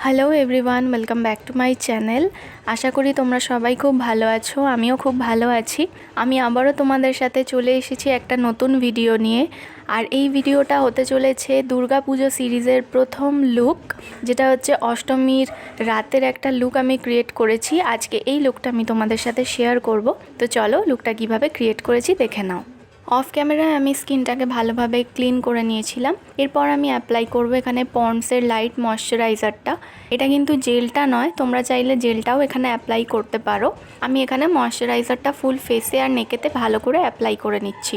Hello everyone, welcome back to my channel. আশা করি তোমরা সবাই খুব ভালো আছো, আমিও খুব ভালো আছি। আমি আবারও তোমাদের সাথে চলে এসেছি একটা নতুন ভিডিও নিয়ে। আর এই ভিডিওটা হতে চলেছে দুর্গা পুজো সিরিজের প্রথম লুক, যেটা হচ্ছে অষ্টমীর রাতের একটা লুক আমি ক্রিয়েট করেছি। আজকে এই লুকটা আমি তোমাদের সাথে শেয়ার করব। তো চলো লুকটা কিভাবে ক্রিয়েট করেছি দেখে নাও। অফ ক্যামেরায় আমি স্কিনটাকে ভালোভাবে ক্লিন করে নিয়েছিলাম। এরপর আমি অ্যাপ্লাই করব এখানে পন্ডসের লাইট ময়শ্চারাইজারটা। এটা কিন্তু জেলটা নয়, তোমরা চাইলে জেলটাও এখানে অ্যাপ্লাই করতে পারো। আমি এখানে ময়শ্চারাইজারটা ফুল ফেসে আর নেকেতে ভালো করে অ্যাপ্লাই করে নিচ্ছি।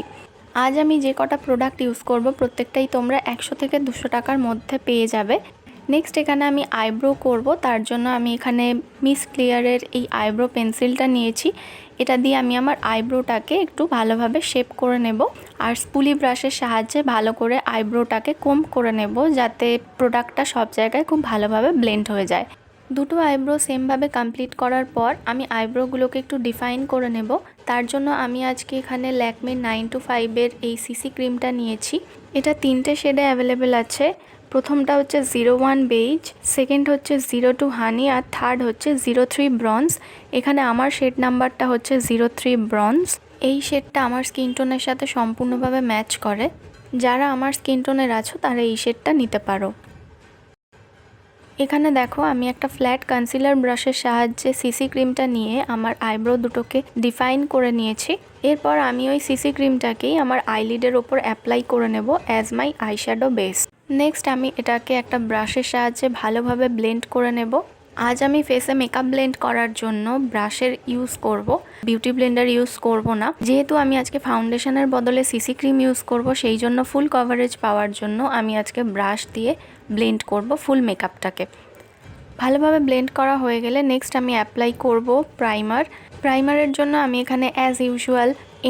আজ আমি যে কটা প্রোডাক্ট ইউজ করব প্রত্যেকটাই তোমরা 100 থেকে 200 টাকার মধ্যে পেয়ে যাবে। নেক্সট এখানে আমি আইব্রো করব, তার জন্য আমি এখানে মিস ক্লিয়ারের এই আইব্রো পেন্সিলটা নিয়েছি। এটা দিয়ে আমি আমার আইব্রোটাকে একটু ভালোভাবে শেপ করে নেব আর স্পুলি ব্রাশের সাহায্যে ভালো করে আইব্রোটাকে কোম্ব করে নেব, যাতে প্রোডাক্টটা সব জায়গায় খুব ভালোভাবে ব্লেন্ড হয়ে যায়। দুটো আইব্রো সেমভাবে কমপ্লিট করার পর আমি আইব্রোগুলোকে একটু ডিফাইন করে নেব। তার জন্য আমি আজকে এখানে ল্যাকমে 925-এর এই সিসি ক্রিমটা নিয়েছি। এটা 3টে শেডে অ্যাভেলেবেল আছে। প্রথমটা হচ্ছে 01 বেজ, সেকেন্ড হচ্ছে 02 হানি আর থার্ড হচ্ছে 03 ব্রঞ্জ। এখানে আমার শেড নাম্বারটা হচ্ছে 03 ব্রঞ্জ। এই শেডটা আমার স্কিন টোনের সাথে সম্পূর্ণভাবে ম্যাচ করে। যারা আমার স্কিন টোনের আছো তারা এই শেডটা নিতে পারো। এখানে দেখো আমি একটা ফ্ল্যাট কনসিলার ব্রাশের সাহায্যে সিসি ক্রিমটা নিয়ে আমার আইব্রো দুটোকে ডিফাইন করে নিয়েছি। এরপর আমি ওই সিসি ক্রিমটাকেই আমার আইলিডের ওপর অ্যাপ্লাই করে নেব as my eyeshadow base. Next আমি এটাকে একটা ব্রাশের সাহায্যে ভালোভাবে ব্লেন্ড করে নেব। আজ আমি ফেসে মেকআপ ব্লেন্ড করার জন্য ব্রাশের ইউজ করব, বিউটি ব্লেন্ডার ইউজ করব না। যেহেতু আমি আজকে ফাউন্ডেশনের বদলে সিসি ক্রিম ইউজ করব, সেই জন্য ফুল কভারেজ পাওয়ার জন্য আমি আজকে ব্রাশ দিয়ে ব্লেন্ড করব ফুল মেকআপটাকে। ভালোভাবে ব্লেন্ড করা হয়ে গেলে নেক্সট আমি অ্যাপ্লাই করব প্রাইমার। প্রাইমারের জন্য আমি এখানে অ্যাজ ইউজুয়াল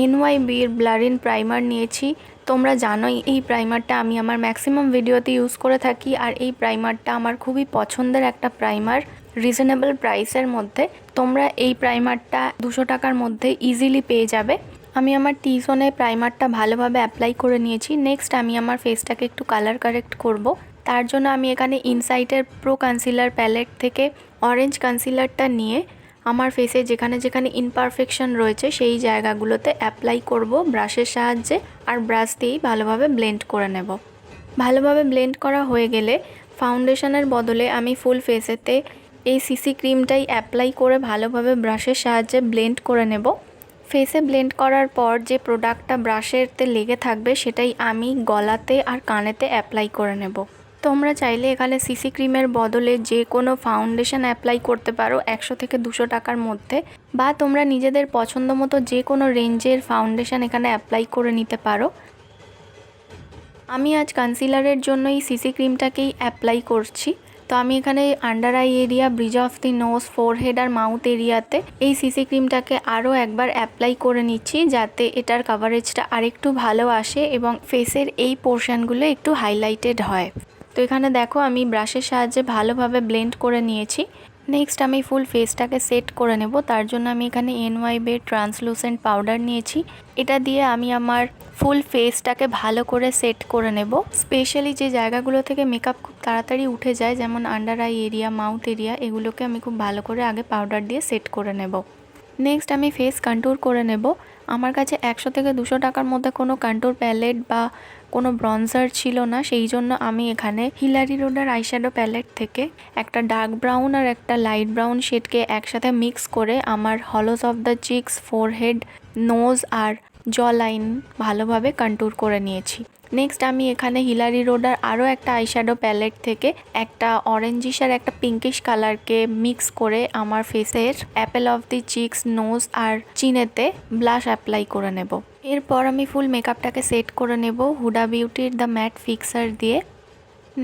NYBর ব্লারিন প্রাইমার নিয়েছি। তোমরা জানোই এই প্রাইমারটা আমি আমার ম্যাক্সিমাম ভিডিওতে ইউজ করে থাকি, আর এই প্রাইমারটা আমার খুবই পছন্দের একটা প্রাইমার রিজনেবল প্রাইসের মধ্যে। তোমরা এই প্রাইমারটা 200 টাকার মধ্যে ইজিলি পেয়ে যাবে। আমি আমার টি জোনে প্রাইমারটা ভালোভাবে অ্যাপ্লাই করে নিয়েছি। নেক্সট আমি আমার ফেসটাকে একটু কালার কারেক্ট করব। তার জন্য আমি এখানে ইনসাইটের প্রো কনসিলার প্যালেট থেকে অরেঞ্জ কনসিলারটা নিয়ে আমার ফেসে যেখানে যেখানে ইমপারফেকশন রয়েছে সেই জায়গাগুলোতে অ্যাপ্লাই করব ব্রাশের সাহায্যে, আর ব্রাশ দিয়েই ভালোভাবে ব্লেন্ড করে নেব। ভালোভাবে ব্লেন্ড করা হয়ে গেলে ফাউন্ডেশনের বদলে আমি ফুল ফেসেতে এই সিসি ক্রিমটাই অ্যাপ্লাই করে ভালোভাবে ব্রাশের সাহায্যে ব্লেন্ড করে নেব। ফেসে ব্লেন্ড করার পর যে প্রোডাক্টটা ব্রাশেরতে লেগে থাকবে সেটাই আমি গলাতে আর কানেতে অ্যাপ্লাই করে নেব। তোমরা চাইলে এখানে সিসি ক্রিমের বদলে যে কোনো ফাউন্ডেশন অ্যাপ্লাই করতে পারো 100 থেকে 200 টাকার মধ্যে, বা তোমরা নিজেদের পছন্দ মতো যে কোনো রেঞ্জের ফাউন্ডেশন এখানে অ্যাপ্লাই করে নিতে পারো। আমি আজ কনসিলারের জন্য এই সিসি ক্রিমটাকেই অ্যাপ্লাই করছি। তো আমি এখানে under eye area, bridge of the nose, forehead আর মাউথ এরিয়াতে এই সিসি ক্রিমটাকে আরও একবার অ্যাপ্লাই করে নিচ্ছি, যাতে এটার কভারেজটা আরেকটু ভালো আসে এবং ফেসের এই পোর্শনগুলো একটু হাইলাইটেড হয়। তো এখানে দেখো আমি ব্রাশের সাহায্যে ভালোভাবে ব্লেন্ড করে নিয়েছি। নেক্সট আমি ফুল ফেসটাকে সেট করে নেব। তার জন্য আমি এখানে NYBর ট্রান্সলুসেন্ট পাউডার নিয়েছি। এটা দিয়ে আমি আমার ফুল ফেসটাকে ভালো করে সেট করে নেব। স্পেশালি যে জায়গাগুলো থেকে মেকআপ খুব তাড়াতাড়ি উঠে যায়, যেমন under eye area, mouth area, এগুলোকে আমি খুব ভালো করে আগে পাউডার দিয়ে সেট করে নেব। নেক্সট আমি ফেস কন্ট্যুর করে নেব। আমার কাছে 100 থেকে 200 টাকার মধ্যে কোনো কন্ট্যুর প্যালেট বা কোনো ব্রঞ্জার ছিল না, সেই জন্য আমি এখানে হিলারি রোডার আইশ্যাডো প্যালেট থেকে একটা ডার্ক ব্রাউন আর একটা লাইট ব্রাউন শেডকে একসাথে মিক্স করে আমার hollows of the cheeks, forehead, nose আর জ লাইন ভালোভাবে কন্ট্যুর করে নিয়েছি। নেক্সট আমি এখানে হিলারি রোডার আরও একটা আইশ্যাডো প্যালেট থেকে একটা অরেঞ্জিশ আর একটা পিঙ্কিশ কালারকে মিক্স করে আমার ফেসের apple of the cheeks, nose আর চিনেতে ব্লাশ অ্যাপ্লাই করে নেব। এরপর আমি ফুল মেকআপটাকে সেট করে নেব হুডা বিউটির দ্য ম্যাট ফিক্সার দিয়ে।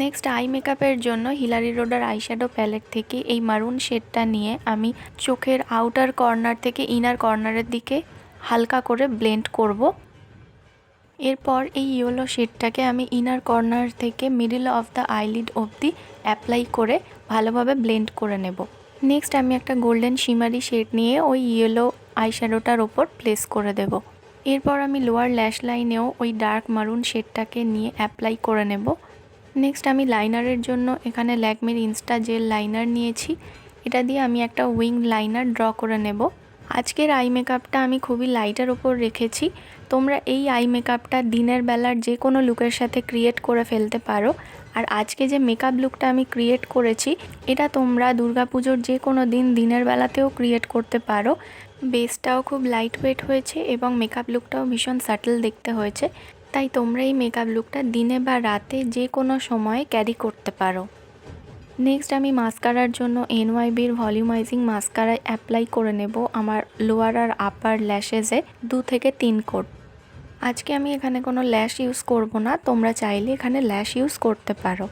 নেক্সট আই মেকআপের জন্য হিলারি রোডার আইশ্যাডো প্যালেট থেকে এই মারুন শেডটা নিয়ে আমি চোখের আউটার কর্নার থেকে ইনার কর্নারের দিকে হালকা করে ব্লেন্ড করব। এরপর এই ইয়েলো শেডটাকে আমি ইনার কর্নার থেকে মিডল অফ দ্য আইলিড অবধি অ্যাপ্লাই করে ভালোভাবে ব্লেন্ড করে নেব। নেক্সট আমি একটা গোল্ডেন শিমারি শেড নিয়ে ওই ইয়েলো আইশ্যাডোটার ওপর প্লেস করে দেব। এরপর আমি লোয়ার ল্যাশ লাইনেও ওই ডার্ক মারুন শেডটাকে নিয়ে অ্যাপ্লাই করে নেব। নেক্সট আমি লাইনারের জন্য এখানে ল্যাকমির ইনস্টা জেল লাইনার নিয়েছি। এটা দিয়ে আমি একটা উইং লাইনার ড্র করে নেব। আজকের আই মেকআপটা আমি খুবই লাইটের ওপর রেখেছি। তোমরা এই আই মেকআপটা দিনের বেলার যে কোনো লুকের সাথে ক্রিয়েট করে ফেলতে পারো। আর আজকে যে মেকআপ লুকটা আমি ক্রিয়েট করেছি এটা তোমরা দুর্গাপুজোর যে কোনো দিনের বেলাতেও ক্রিয়েট করতে পারো। বেসটাও খুব লাইট ওয়েট হয়েছে এবং মেকআপ লুকটাও ভীষণ সাটল দেখতে হয়েছে, তাই তোমরা এই মেকআপ লুকটা দিনে বা রাতে যে কোনো সময়ে ক্যারি করতে পারো। নেক্সট আমি মাস্কারার জন্য এনওয়াইবির ভলিউমাইজিং মাস্কারা অ্যাপ্লাই করে নেব আমার লোয়ার আর আপার ল্যাশেসে 2 থেকে 3 কোট। আজকে আমি এখানে কোনো ল্যাশ ইউজ করব না, তোমরা চাইলে এখানে ল্যাশ ইউজ করতে পারো।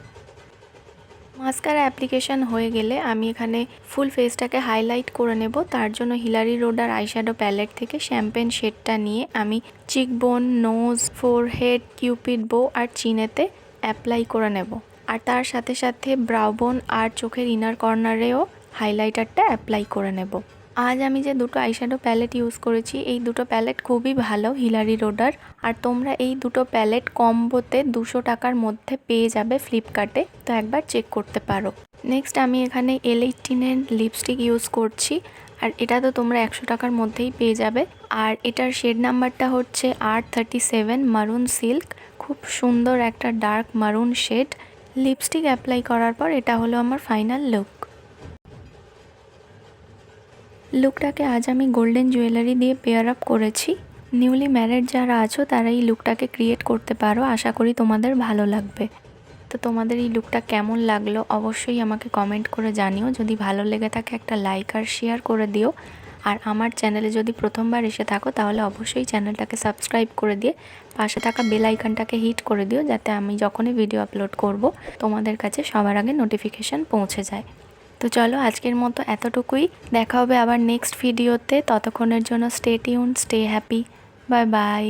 মাস্কারা অ্যাপ্লিকেশন হয়ে গেলে আমি এখানে ফুল ফেসটাকে হাইলাইট করে নেব। তার জন্য হিলারি রোডার আইশ্যাডো প্যালেট থেকে শ্যাম্পেন শেডটা নিয়ে আমি চিকবোন, নোজ, ফোরহেড, কিউপিড বো আর চিনেতে অ্যাপ্লাই করে নেব। আর তার সাথে সাথে ব্রাউবোন আর চোখের ইনার কর্নারেও হাইলাইটারটা অ্যাপ্লাই করে নেব। আজ আমি যে দুটো আইশ্যাডো প্যালেট ইউজ করেছি এই দুটো প্যালেট খুবই ভালো হিলারি রোডার। আর তোমরা এই দুটো প্যালেট কম্বোতে 200 টাকার মধ্যে পেয়ে যাবে ফ্লিপকার্টে, তো একবার চেক করতে পারো। নেক্সট আমি এখানে L18-এর লিপস্টিক ইউজ করছি আর এটা তো তোমরা 100 টাকার মধ্যেই পেয়ে যাবে। আর এটার শেড নাম্বারটা হচ্ছে R37 মারুন সিল্ক। খুব সুন্দর একটা ডার্ক মারুন শেড। লিপস্টিক অ্যাপ্লাই করার পর এটা হলো আমার ফাইনাল লুকটাকে আজ আমি গোল্ডেন জুয়েলারি দিয়ে পেয়ার আপ করেছি। নিউলি ম্যারিড যারা আছো তারা এই লুকটাকে ক্রিয়েট করতে পারো, আশা করি তোমাদের ভালো লাগবে। তো তোমাদের এই লুকটা কেমন লাগলো অবশ্যই আমাকে কমেন্ট করে জানিও। যদি ভালো লেগে থাকে একটা লাইক আর শেয়ার করে দিও। আর আমার চ্যানেলে যদি প্রথমবার এসে থাকো তাহলে অবশ্যই চ্যানেলটাকে সাবস্ক্রাইব করে দিয়ে পাশে থাকা বেল আইকনটাকে হিট করে দিও, যাতে আমি যখনই ভিডিও আপলোড করব তোমাদের কাছে সবার আগে নোটিফিকেশান পৌঁছে যায়। তো চলো আজকের মতো এতটুকুই, দেখা হবে আবার নেক্সট ভিডিওতে। ততক্ষণের জন্য stay tune, stay happy, bye bye.